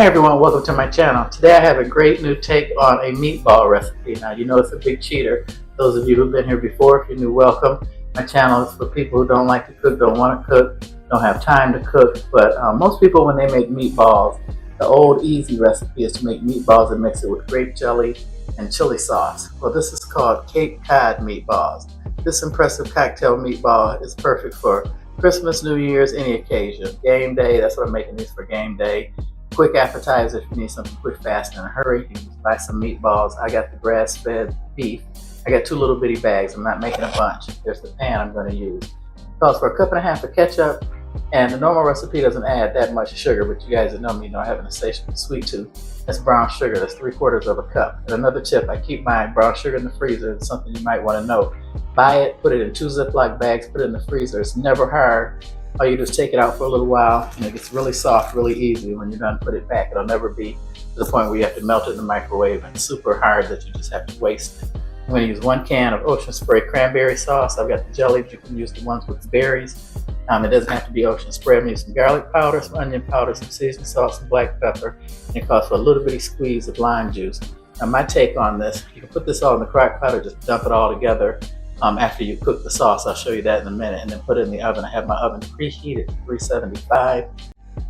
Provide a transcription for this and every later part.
Hey everyone, welcome to my channel. Today I have a great new take on a meatball recipe. Now you know it's a big cheater. Those of you who've been here before, if you're new, welcome. My channel is for people who don't like to cook, don't want to cook, don't have time to cook. But most people, when they make meatballs, the old easy recipe is to make meatballs and mix it with grape jelly and chili sauce. Well, this is called Cape Cod meatballs. This impressive cocktail meatball is perfect for Christmas, New Year's, any occasion. Game day, that's what I'm making these for, game day. Quick appetizer if you need something quick, fast, in a hurry. You can just buy some meatballs. I got the grass-fed beef. I got 2 little bitty bags. I'm not making a bunch. There's the pan I'm going to use. It calls for 1.5 cups of ketchup, and the normal recipe doesn't add that much sugar, but you guys that know me know I have an insatiable sweet tooth. That's brown sugar. That's 3/4 cup. And another tip, I keep my brown sugar in the freezer. It's something you might want to know. Buy it, put it in 2 Ziploc bags, put it in the freezer. It's never hard. All you do is take it out for a little while, and it gets really soft, really easy. When you're done, put it back. It'll never be to the point where you have to melt it in the microwave and super hard that you just have to waste it. I'm going to use 1 can of Ocean Spray cranberry sauce. I've got the jelly, but you can use the ones with the berries. It doesn't have to be Ocean Spray. I'm going to use some garlic powder, some onion powder, some seasoning salt, some black pepper, and it calls for a little bitty squeeze of lime juice. Now my take on this, you can put this all in the crock pot or just dump it all together. After you cook the sauce, I'll show you that in a minute, and then put it in the oven. I have my oven preheated to 375.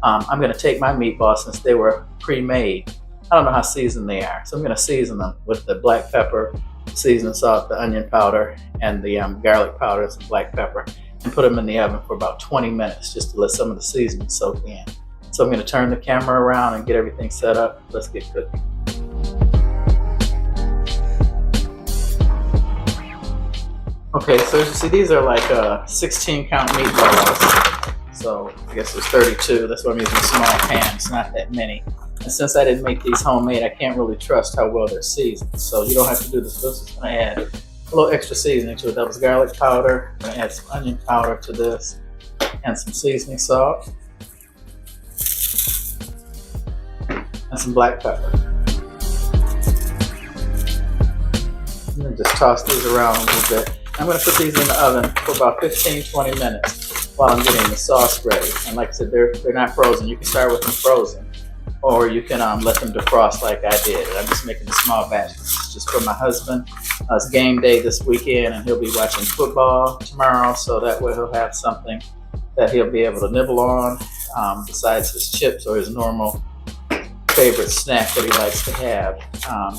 I'm going to take my meatballs, since they were pre-made. I don't know how seasoned they are, so I'm going to season them with the black pepper, seasoning salt, the onion powder, and the garlic powder and some black pepper, and put them in the oven for about 20 minutes just to let some of the seasoning soak in. So I'm going to turn the camera around and get everything set up. Let's get cooking. Okay, so as you see, these are like 16-count meatballs. So I guess there's 32. That's why I'm using a small pan. It's not that many. And since I didn't make these homemade, I can't really trust how well they're seasoned. So you don't have to do this. This is going to add a little extra seasoning to it. That was garlic powder. I'm going to add some onion powder to this and some seasoning salt and some black pepper. And then just toss these around a little bit. I'm going to put these in the oven for about 15-20 minutes while I'm getting the sauce ready. And like I said, they're not frozen. You can start with them frozen, or you can let them defrost like I did. I'm just making a small batch. This is just for my husband. It's game day this weekend, and he'll be watching football tomorrow, so that way he'll have something that he'll be able to nibble on besides his chips or his normal favorite snack that he likes to have.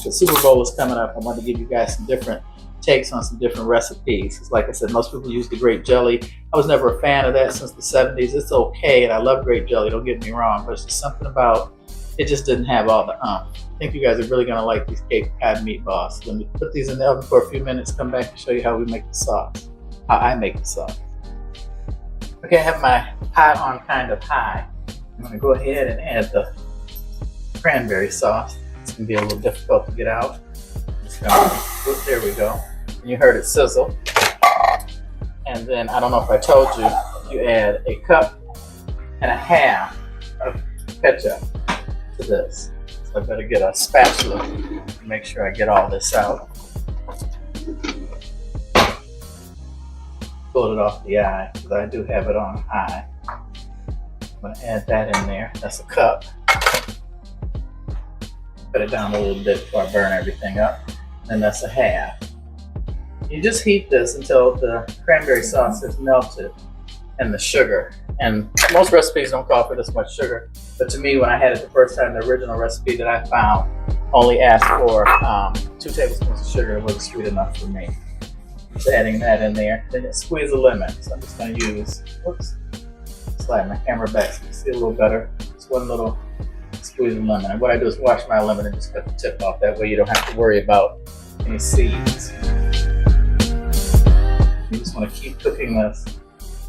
The Super Bowl is coming up. I want to give you guys some different takes on some different recipes. Because like I said, most people use the grape jelly. I was never a fan of that since the 70s. It's okay, and I love grape jelly, don't get me wrong, but it's just something about it just didn't have all the I think you guys are really going to like these Cape Cod meatballs. Let me put these in the oven for a few minutes, come back and show you how we make the sauce, how I make the sauce. Okay, I have my pot on kind of high. I'm going to go ahead and add the cranberry sauce. It's going to be a little difficult to get out. There we go. And you heard it sizzle. And then, I don't know if I told you, you add 1.5 cups of ketchup to this. So I better get a spatula to make sure I get all this out. Pull it off the eye, because I do have it on high. I'm going to add that in there. That's 1 cup. Put it down a little bit before I burn everything up. And that's 1/2. You just heat this until the cranberry sauce is melted and the sugar. And most recipes don't call for this much sugar, but to me, when I had it the first time, the original recipe that I found only asked for 2 tablespoons of sugar. It wasn't sweet enough for me. Just adding that in there. Then squeeze a lemon. So I'm just going to use, slide my camera back so you can see a little better. Just 1 little squeeze of lemon. And what I do is wash my lemon and just cut the tip off. That way you don't have to worry about any seeds. You just want to keep cooking this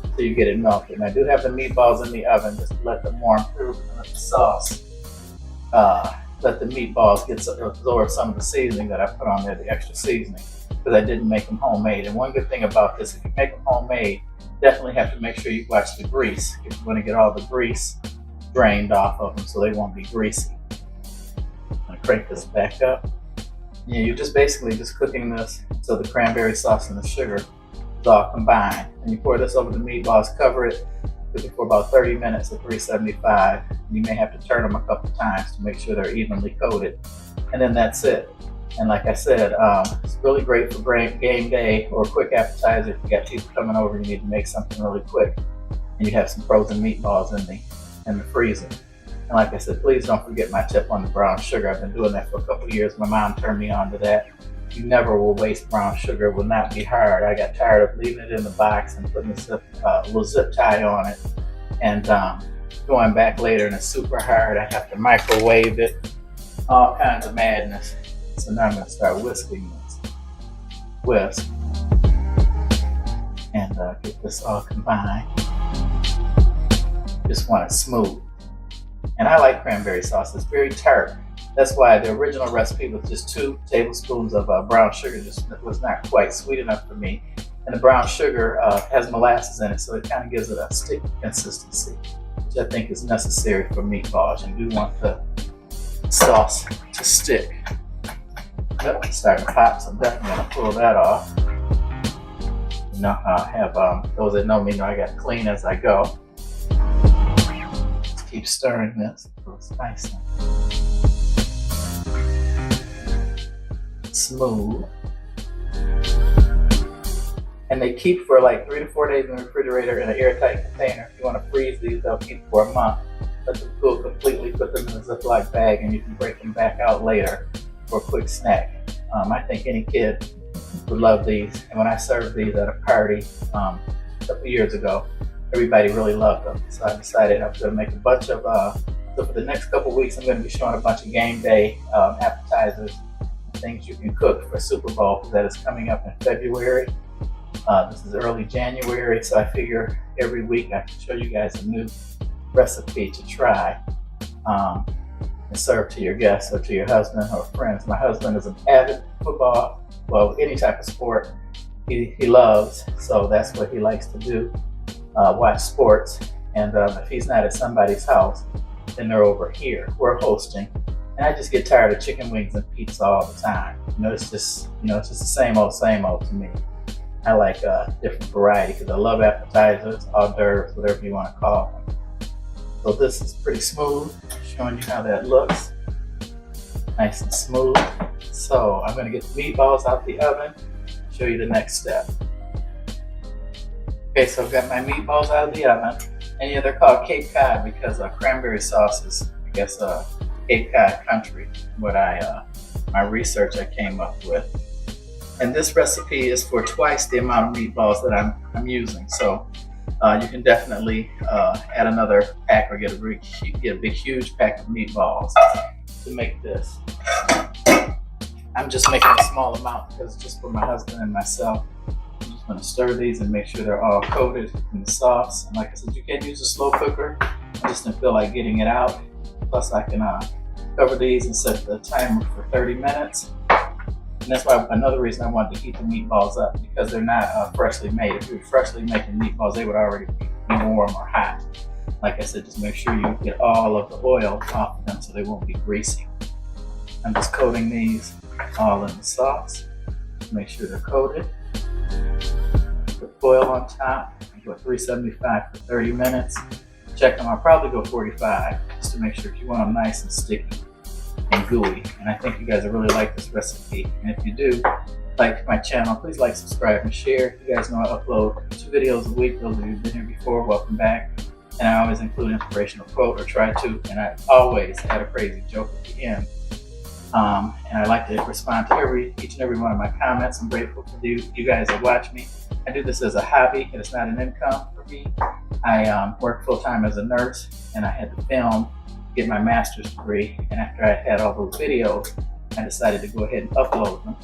until you get it melted. And I do have the meatballs in the oven just to let them warm through and let the sauce, let the meatballs absorb some of the seasoning that I put on there, the extra seasoning, because I didn't make them homemade. And one good thing about this, if you make them homemade, definitely have to make sure you watch the grease. If you want to get all the grease drained off of them so they won't be greasy. I'm going to crank this back up. Yeah, you're just basically just cooking this so the cranberry sauce and the sugar is all combined. And you pour this over the meatballs, cover it, cooking for about 30 minutes at 375. You may have to turn them a couple times to make sure they're evenly coated. And then that's it. And like I said, it's really great for game day or a quick appetizer. If you got people coming over, you need to make something really quick, and you have some frozen meatballs in the freezer. And like I said, please don't forget my tip on the brown sugar. I've been doing that for a couple of years. My mom turned me on to that. You never will waste brown sugar. It will not be hard. I got tired of leaving it in the box and putting a little zip tie on it, and going back later and it's super hard. I have to microwave it, all kinds of madness. So now I'm going to start whisking this. Whisk. And get this all combined. Just want it smooth. And I like cranberry sauce. It's very tart. That's why the original recipe was just 2 tablespoons of brown sugar. Just was not quite sweet enough for me. And the brown sugar has molasses in it, so it kind of gives it a sticky consistency, which I think is necessary for meatballs. You do want the sauce to stick. Yep, it's starting to pop, so I'm definitely going to pull that off. You know how I have, those that know me know I got to clean as I go. Just keep stirring this. A little spicy. Smooth. And they keep for like 3 to 4 days in the refrigerator in an airtight container. If you want to freeze these, they'll keep for a month. Let them cool completely, put them in a Ziploc bag, and you can break them back out later for a quick snack. I think any kid would love these. And when I served these at a party a couple years ago, everybody really loved them. So I decided I'm going to make a bunch of, so for the next couple weeks, I'm going to be showing a bunch of game day appetizers, things you can cook for Super Bowl, because that is coming up in February. This is early January, so I figure every week I can show you guys a new recipe to try and serve to your guests or to your husband or friends. My husband is an avid football, well, any type of sport he loves, so that's what he likes to do, watch sports. And if he's not at somebody's house, then they're over here. We're hosting. And I just get tired of chicken wings and pizza all the time. It's just the same old to me. I like different variety because I love appetizers, hors d'oeuvres, whatever you want to call them. So this is pretty smooth, showing you how that looks. Nice and smooth. So I'm going to get the meatballs out the oven, show you the next step. Okay, so I've got my meatballs out of the oven. And yeah, they're called Cape Cod because cranberry sauce is, I guess, Cape Cod country, what my research I came up with. And this recipe is for twice the amount of meatballs that I'm using. So you can definitely add another pack or get a big huge pack of meatballs to make this. I'm just making a small amount because it's just for my husband and myself. I'm just going to stir these and make sure they're all coated in the sauce. And like I said, you can use a slow cooker. I just didn't feel like getting it out. Plus I can cover these and set the timer for 30 minutes. And that's why another reason I wanted to heat the meatballs up, because they're not freshly made. If you were freshly making meatballs, they would already be warm or hot. Like I said, just make sure you get all of the oil off of them so they won't be greasy. I'm just coating these all in the sauce. Make sure they're coated. Put foil on top. I go 375 for 30 minutes. Check them. I'll probably go 45 just to make sure, if you want them nice and sticky and gooey. And I think you guys will really like this recipe. And if you do like my channel, please like, subscribe, and share. You guys know I upload 2 videos a week. Those of you who've been here before, welcome back. And I always include an inspirational quote, or try to, and I always add a crazy joke at the end. And I like to respond to each and every one of my comments. I'm grateful for you guys that watch me. I do this as a hobby, and it's not an income for me. I work full-time as a nurse, and I had to film, get my master's degree. And after I had all those videos, I decided to go ahead and upload them.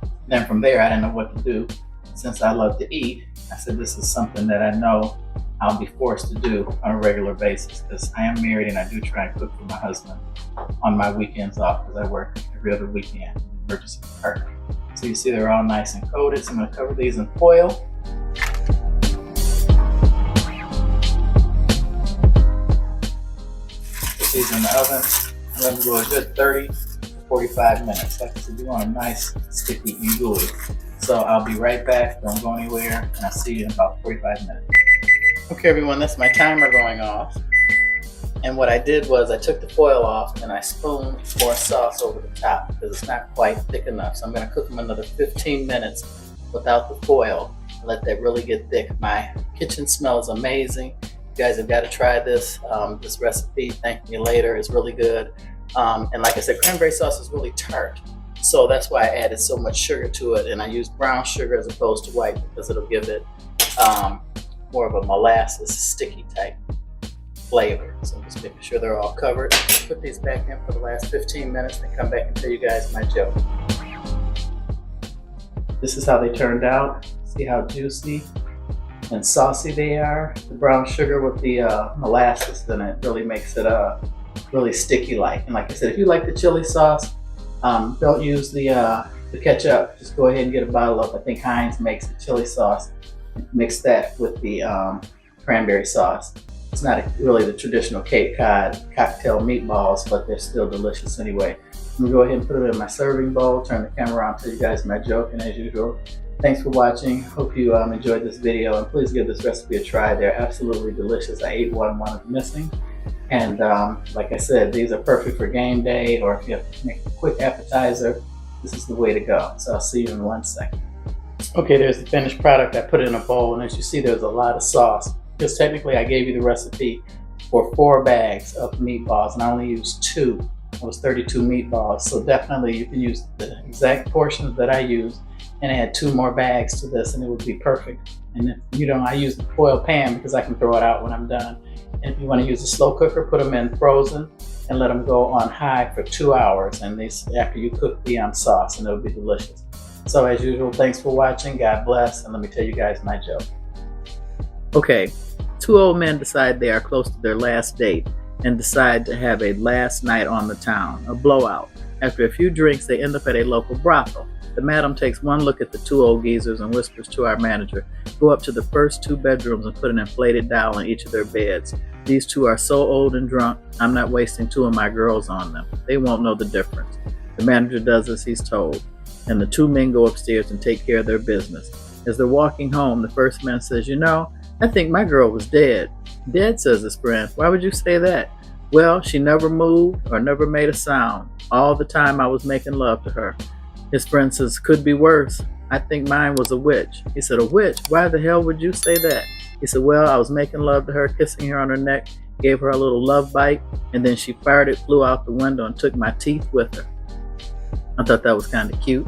And then from there, I didn't know what to do. Since I love to eat, I said this is something that I know I'll be forced to do on a regular basis, because I am married and I do try and cook for my husband on my weekends off, because I work every other weekend in the emergency department. So you see they're all nice and coated. So I'm going to cover these in foil. Put these in the oven. I'm going to go a good 30 to 45 minutes. Like I said, you want them nice, sticky, and gooey. So I'll be right back. Don't go anywhere, and I'll see you in about 45 minutes. Okay, everyone, that's my timer going off. And what I did was I took the foil off and I spooned more sauce over the top because it's not quite thick enough. So I'm going to cook them another 15 minutes without the foil and let that really get thick. My kitchen smells amazing. You guys have got to try this this recipe. Thank me later. It's really good. And like I said, cranberry sauce is really tart. So that's why I added so much sugar to it. And I used brown sugar as opposed to white because it'll give it more of a molasses, sticky type flavor. So I'm just making sure they're all covered. Put these back in for the last 15 minutes and come back and tell you guys my joke. This is how they turned out. See how juicy and saucy they are. The brown sugar with the molasses, then it really makes it really sticky like. And like I said, if you like the chili sauce, don't use the ketchup. Just go ahead and get a bottle of, I think Heinz makes a chili sauce. Mix that with the cranberry sauce. It's not really the traditional Cape Cod cocktail meatballs, but they're still delicious anyway. I'm gonna go ahead and put it in my serving bowl, turn the camera around, tell you guys my joke, and as usual, thanks for watching. Hope you enjoyed this video, and please give this recipe a try. They're absolutely delicious. I ate one is missing. And like I said, these are perfect for game day, or if you have to make a quick appetizer, this is the way to go. So I'll see you in 1 second. Okay, there's the finished product. I put it in a bowl, and as you see, there's a lot of sauce. Because technically I gave you the recipe for 4 bags of meatballs and I only used 2. It was 32 meatballs. So definitely you can use the exact portions that I used and add 2 more bags to this and it would be perfect. And if you don't, I use the foil pan because I can throw it out when I'm done. And if you want to use a slow cooker, put them in frozen and let them go on high for 2 hours. And after you cook the sauce, and it'll be delicious. So as usual, thanks for watching. God bless. And let me tell you guys my joke. Okay. 2 old men decide they are close to their last date and decide to have a last night on the town, a blowout. After a few drinks, they end up at a local brothel. The madam takes one look at the 2 old geezers and whispers to our manager, "Go up to the first 2 bedrooms and put an inflated doll in each of their beds. These 2 are so old and drunk, I'm not wasting 2 of my girls on them. They won't know the difference." The manager does as he's told, and the 2 men go upstairs and take care of their business. As they're walking home, the first man says, "You know, I think my girl was dead." "Dead?" says his friend. "Why would you say that?" "Well, she never moved or never made a sound. All the time I was making love to her." His friend says, "Could be worse. I think mine was a witch." He said, "A witch? Why the hell would you say that?" He said, "Well, I was making love to her, kissing her on her neck, gave her a little love bite, and then she fired it, flew out the window, and took my teeth with her." I thought that was kind of cute.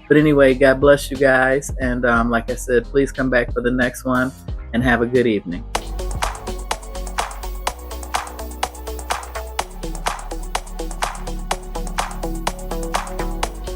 But anyway, God bless you guys. And like I said, please come back for the next one and have a good evening.